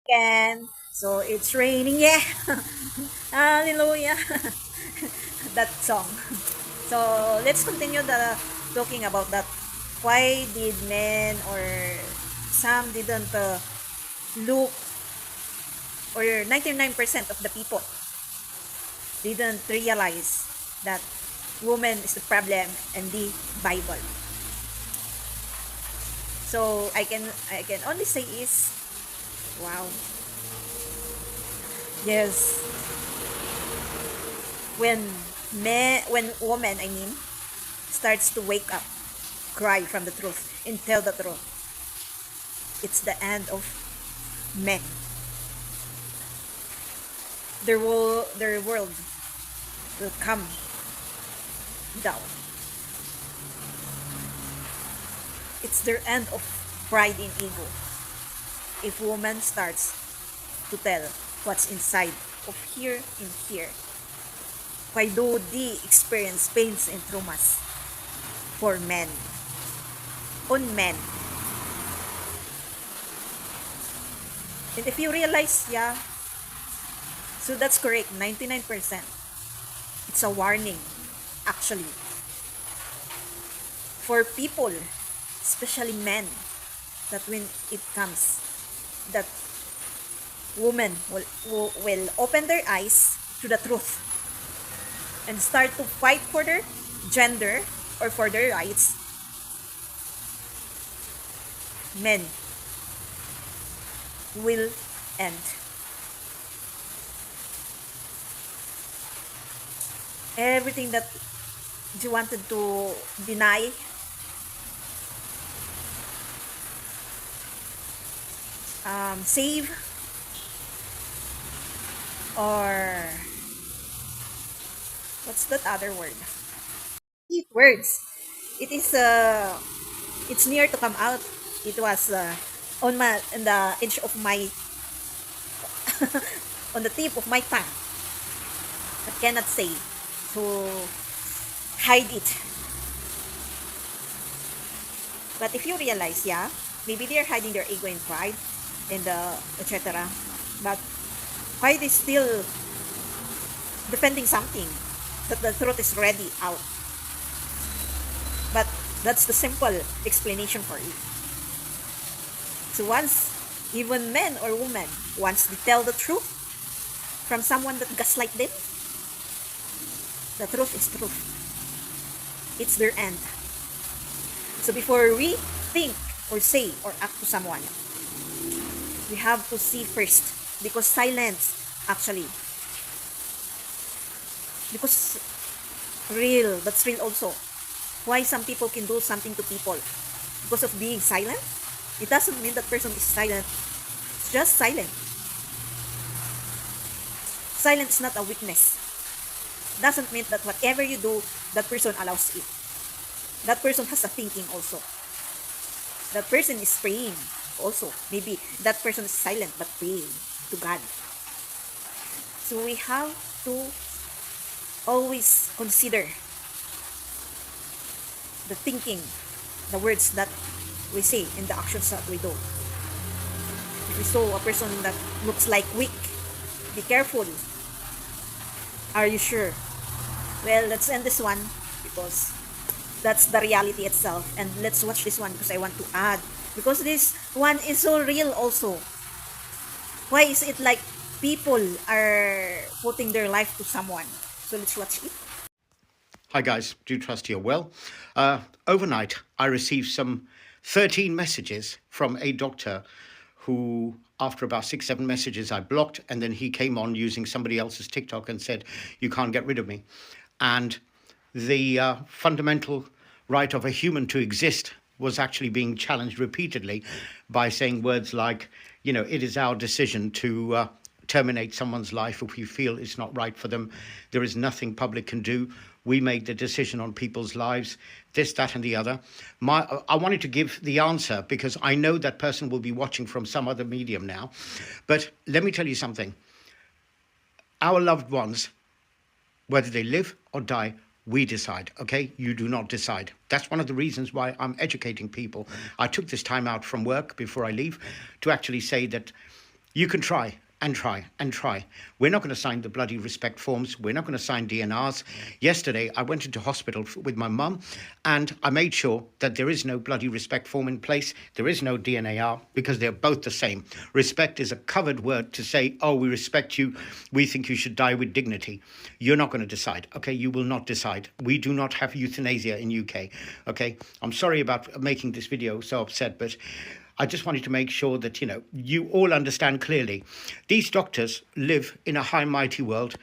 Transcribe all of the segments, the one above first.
weekend. So it's raining, yeah. Hallelujah. That song. So let's continue the talking about that. Why did men or some didn't look, or 99% of the people didn't realize that woman is the problem in the Bible. So I can only say is wow. Yes, when when woman, I mean, starts to wake up, cry from the truth and tell the truth, it's the end of men. Their world will come down. It's their end of pride and ego. If woman starts to tell what's inside of here and here, why do they experience pains and traumas for men, on men? And if you realize, yeah, so that's correct, 99%. It's a warning, actually, for people, especially men, that when it comes, that women will open their eyes to the truth and start to fight for their gender or for their rights, men will end. Everything that you wanted to deny, save, or what's that other word? Eat words. It is it's near to come out. It was on my in the edge of my on the tip of my tongue, but cannot say to hide it. But if you realize, yeah, maybe they're hiding their ego and pride and etc. But why they still defending something that the truth is already out? But that's the simple explanation for it. So once even men or women, once they tell the truth from someone that gaslight them, the truth is truth. It's their end. So before we think or say or act to someone, we have to see first, because silence, actually, because real, that's real also. Why some people can do something to people because of being silent? It doesn't mean that person is silent. It's just silent. Silence is not a weakness. Doesn't mean that whatever you do, that person allows it. That person has a thinking also. That person is praying also. Maybe that person is silent but praying to God. So we have to always consider the thinking, the words that we say, and the actions that we do. If we saw a person that looks like weak, be careful. Are you sure? Well, let's end this one because that's the reality itself. And let's watch this one because I want to add. Because this one is so real also. Why is it like people are putting their life to someone? So let's watch it. Hi guys, do trust you're well. Overnight, I received some 13 messages from a doctor who, after about 6, 7 messages, I blocked, and then he came on using somebody else's TikTok and said, "You can't get rid of me." And the fundamental right of a human to exist was actually being challenged repeatedly by saying words like, it is our decision to terminate someone's life if we feel it's not right for them. There is nothing public can do. We make the decision on people's lives, this, that, and the other. I wanted to give the answer because I know that person will be watching from some other medium now. But let me tell you something. Our loved ones, whether they live or die, we decide, okay? You do not decide. That's one of the reasons why I'm educating people. I took this time out from work before I leave to actually say that You can try and try and try. We're not going to sign the bloody respect forms. We're not going to sign DNRs. Yesterday, I went into hospital with my mum, and I made sure that there is no bloody respect form in place. There is no DNAR, because they're both the same. Respect is a covered word to say, oh, we respect you. We think you should die with dignity. You're not going to decide, okay? You will not decide. We do not have euthanasia in UK, okay? I'm sorry about making this video so upset, but I just wanted to make sure that, you all understand clearly. These doctors live in a high, mighty world.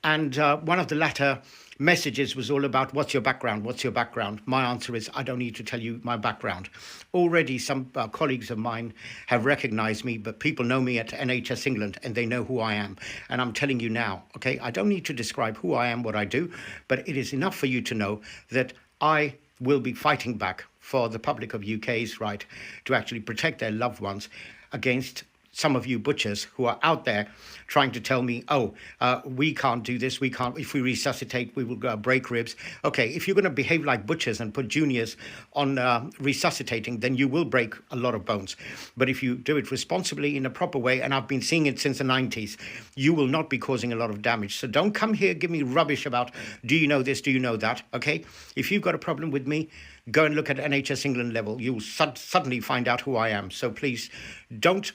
And one of the latter messages was all about, what's your background? What's your background? My answer is, I don't need to tell you my background. Already some colleagues of mine have recognized me, but people know me at NHS England and they know who I am. And I'm telling you now, okay, I don't need to describe who I am, what I do, but it is enough for you to know that I will be fighting back for the public of UK's right to actually protect their loved ones against some of you butchers who are out there trying to tell me, we can't do this, we can't, if we resuscitate, we will break ribs. Okay, if you're going to behave like butchers and put juniors on resuscitating, then you will break a lot of bones. But if you do it responsibly in a proper way, and I've been seeing it since the 90s, you will not be causing a lot of damage. So don't come here, give me rubbish about, do you know this, do you know that, okay? If you've got a problem with me, go and look at NHS England level. You'll suddenly find out who I am. So please don't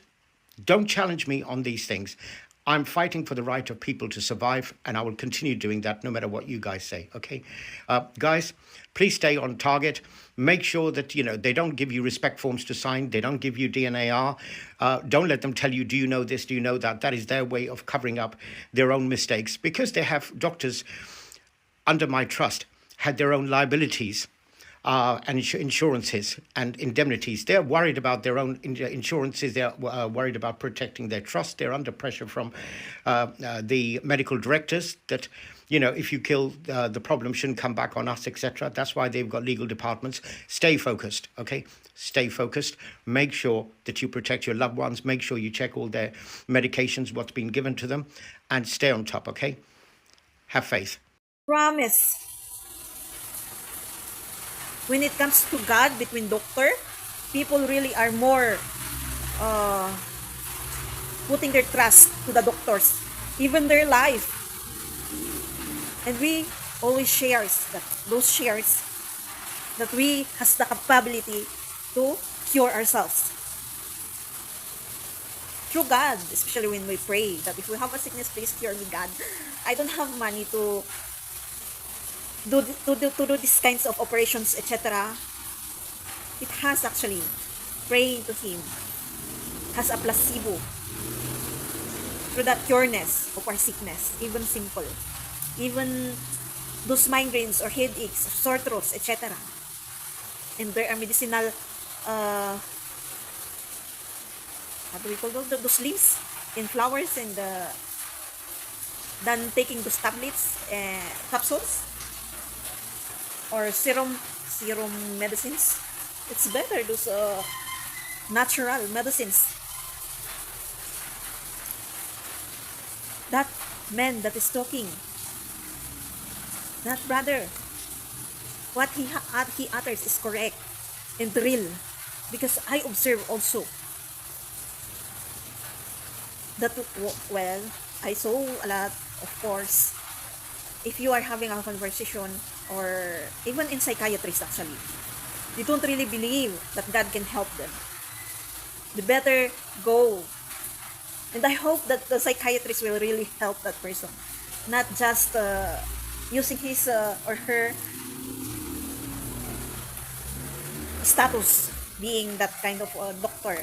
challenge me on these things. I'm fighting for the right of people to survive, and I will continue doing that no matter what you guys say, okay? Guys, please stay on target. Make sure that, they don't give you respect forms to sign. They don't give you DNAR. Don't let them tell you, do you know this, do you know that? That is their way of covering up their own mistakes, because they have doctors under my trust had their own liabilities and insurances and indemnities. They're worried about their own insurances. They're worried about protecting their trust. They're under pressure from the medical directors that, if you kill, the problem shouldn't come back on us, etc. That's why they've got legal departments. Stay focused, okay? Stay focused. Make sure that you protect your loved ones. Make sure you check all their medications, what's been given to them, and stay on top, okay? Have faith. Promise. When it comes to God, between doctor, people really are more putting their trust to the doctors, even their life. And we always shares those shares that we has the capability to cure ourselves through God, especially when we pray that if we have a sickness, please cure me, God. I don't have money to do these kinds of operations, etc. It has actually, praying to Him has a placebo through that cureness of our sickness, even simple, even those migraines or headaches, sore throats, etc. And there are medicinal, what do we call those leaves in flowers, and than taking those tablets, capsules, or serum medicines. It's better those natural medicines. That man that is talking, that brother, what he utters is correct and real, because I observe also that, well, I saw a lot, of course. If you are having a conversation, or even in psychiatrists actually, they don't really believe that God can help them. They better go. And I hope that the psychiatrist will really help that person, not just using his or her status being that kind of doctor,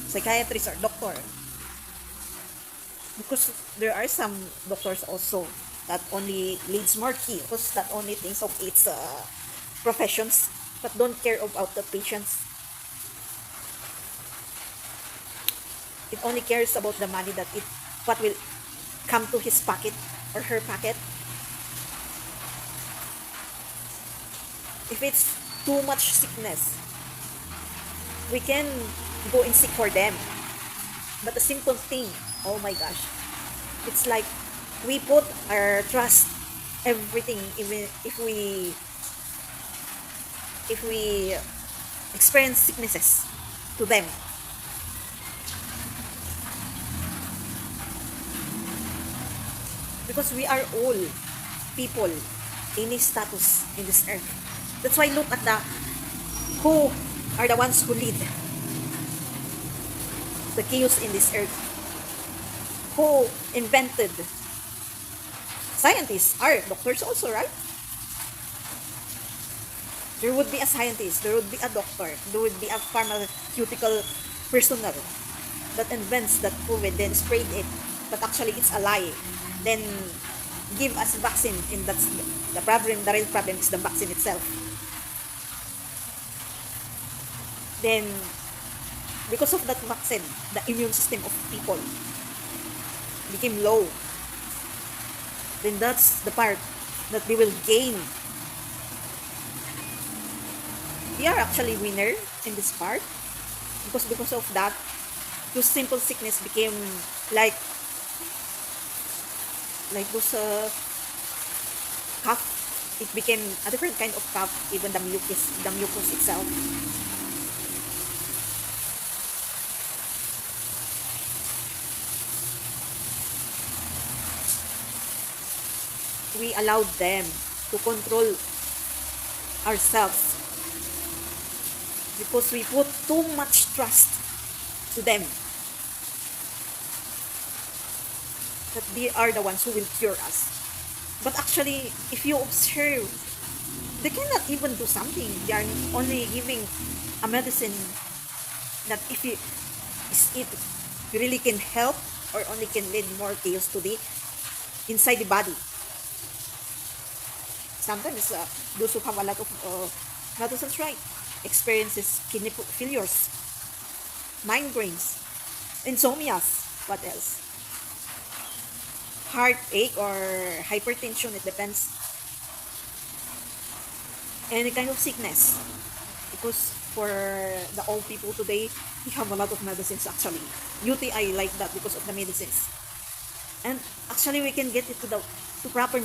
psychiatrist or doctor. Because there are some doctors also that only leads more chaos, that only thinks of its professions, but don't care about the patients. It only cares about the money, that what will come to his pocket or her pocket. If it's too much sickness, we can go and seek for them. But a simple thing, oh my gosh, it's like we put our trust, everything, even if we experience sicknesses, to them. because we are all people, any status in this earth. That's why look at the who are the ones who lead the chaos in this earth. Who invented? Scientists are doctors also, right? There would be a scientist, there would be a doctor, there would be a pharmaceutical personnel that invents that COVID, then sprayed it, but actually it's a lie. Then give us vaccine, and that's the problem. The real problem is the vaccine itself. Then because of that vaccine, the immune system of people became low. Then that's the part that they will gain. They are actually winner in this part, because of that, those simple sickness became like those cough. It became a different kind of cough. Even the mucus itself. We allowed them to control ourselves because we put too much trust to them that they are the ones who will cure us. But actually, if you observe, they cannot even do something. They are only giving a medicine that if it really can help or only can lead more chaos to the inside the body. Sometimes those who have a lot of medicines, right, experiences kidney failures, migraines, insomnias, what else? Heartache or hypertension, it depends. Any kind of sickness. Because for the old people today, we have a lot of medicines actually. UTI like that because of the medicines. And actually we can get it to proper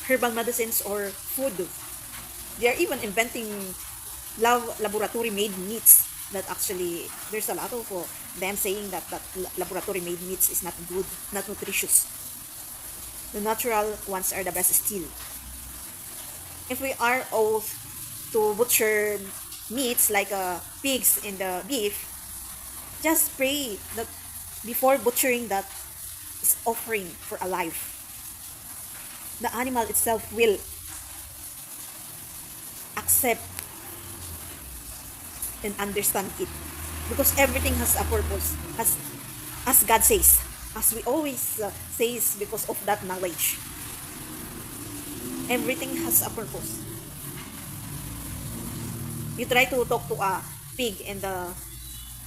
herbal medicines or food. They are even inventing laboratory made meats that actually there's a lot of them saying that laboratory made meats is not good, not nutritious. The natural ones are the best still. If we are old to butcher meats like pigs and the beef, just pray that before butchering that is offering for a life. The animal itself will accept and understand it, because everything has a purpose, as God says, as we always says, because of that knowledge. Everything has a purpose. You try to talk to a pig and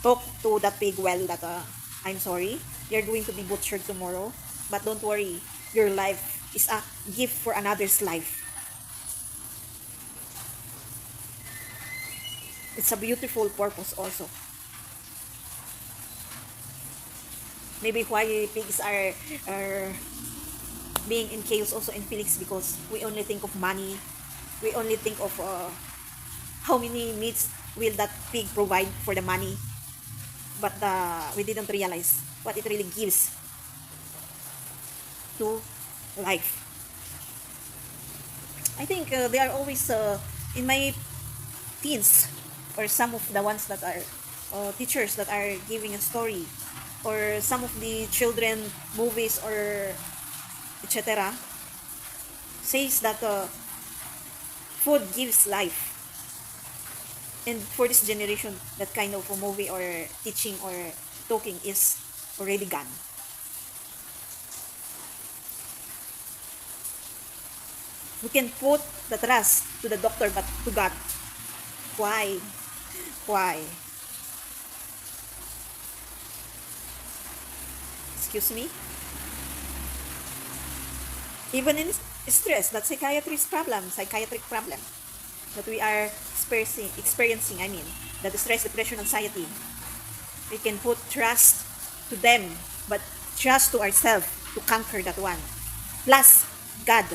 talk to that pig well that I'm sorry, you're going to be butchered tomorrow, but don't worry, your life is a gift for another's life. It's a beautiful purpose also. Maybe why pigs are being in chaos also in Felix, because we only think of money. We only think of how many meats will that pig provide for the money. But we didn't realize what it really gives to life. I think they are always in my teens, or some of the ones that are teachers that are giving a story, or some of the children movies or etc. says that food gives life. And for this generation, that kind of a movie or teaching or talking is already gone. We can put the trust to the doctor, but to God. Why? Why? Excuse me? Even in stress, that's psychiatric problem that we are experiencing, that the stress, depression, anxiety. We can put trust to them, but trust to ourselves to conquer that one. Plus, God.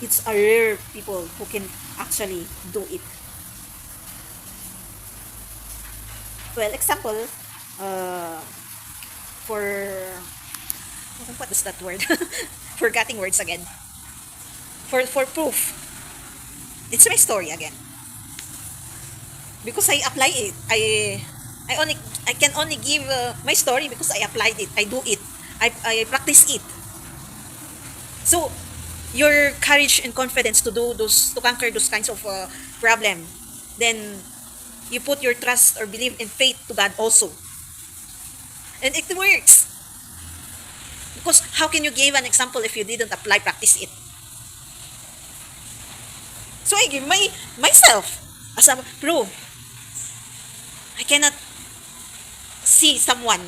It's a rare people who can actually do it. Well, example, for What is that word? Forgetting words again. For proof. It's my story again. Because I apply it. I only I can only give my story because I applied it. I do it. I practice it. So your courage and confidence to do those, to conquer those kinds of problem, then you put your trust or believe in faith to God also, and it works. Because how can you give an example if you didn't apply, practice it? So I give myself as a proof. I cannot see someone,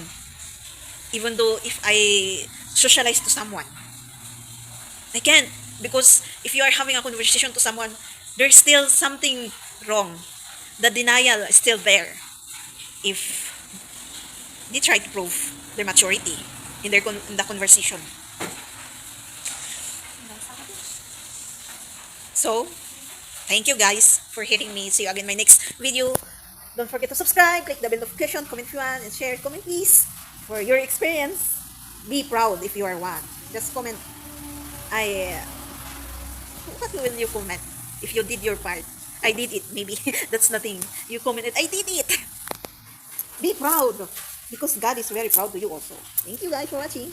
even though if I socialize to someone, I can't, because if you are having a conversation to someone, there's still something wrong. The denial is still there. If they try to prove their maturity in in the conversation. So, thank you guys for hearing me. See you again in my next video. Don't forget to subscribe, click the bell notification, comment if you want, and share. Comment please for your experience. Be proud if you are one. Just comment. I what will you comment if you did your part? I did it. Maybe that's nothing. You commented. I did it. Be proud because God is very proud to you also. Thank you guys for watching.